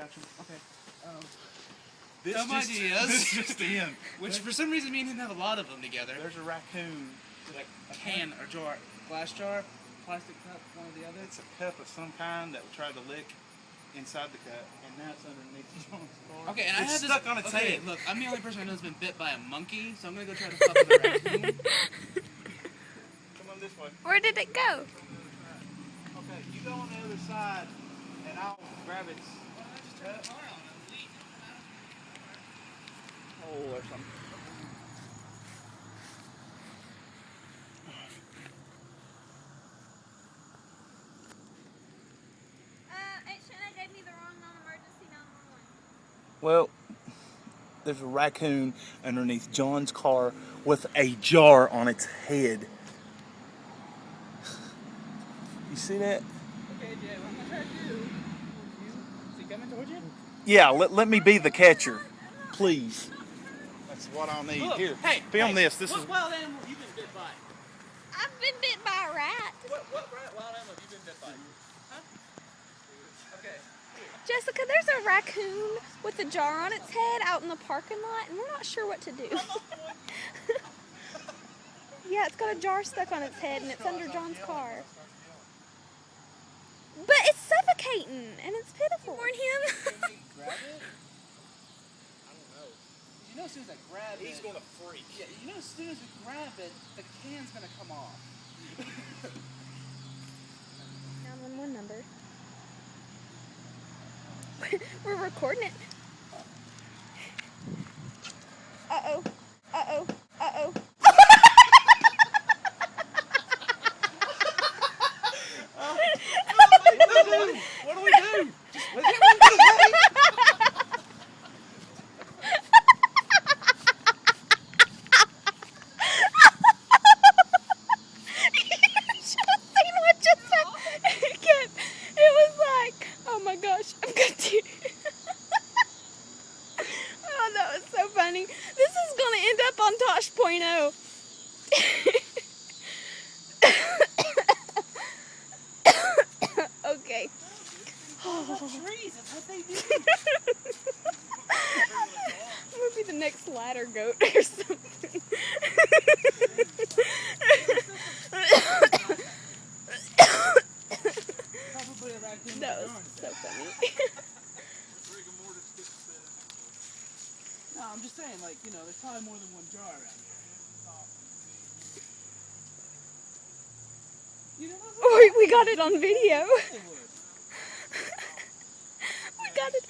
introduction. Okay. Some ideas. This just in. Which for some reason me and him have a lot of them together. There's a raccoon. Like a can or jar, glass jar, plastic cup, one or the other. It's a cup of some kind that tried to lick inside the cup, and now it's underneath John's car. Okay, and it's I had stuck on its head. Look, I'm the only person I know that's been bit by a monkey, so I'm gonna go try to fuck with a raccoon. Come on this way. Where did it go? Okay, you go on the other side, and I'll grab its hole or something. Shouldn't have gave me the wrong non-emergency 911. Well, there's a raccoon underneath John's car with a jar on its head. You see that? Okay, Jay, what I'm gonna try to do. Is he coming towards you? Yeah, let me be the catcher, please. That's what I'll need. Look, Here, hey, film hey, this. This what is. wild animal have you been bit by? I've been bit by a rat. What wild animal have you been bit by? Huh? Okay. Jessica, there's a raccoon with a jar on its head out in the parking lot, and we're not sure what to do. Yeah, it's got a jar stuck on its head, and it's under John's car. But it's suffocating, and it's pitiful. Warn him. Can we grab it? I don't know. You know, as soon as I grab it, He's gonna freak. Yeah, you know, as soon as we grab it, the can's gonna come off. 911 number. We're recording it. Uh-oh. Uh-oh. Uh-oh. What do we do? Just let it run away. This is going to end up on Tosh.0. Okay. Trees, that's what they do. I'm going to be the next ladder goat or something. Probably a raccoon. That was so funny. No, I'm just saying, like, you know, there's probably more than one jar around here. You know, We got it on video. We got it.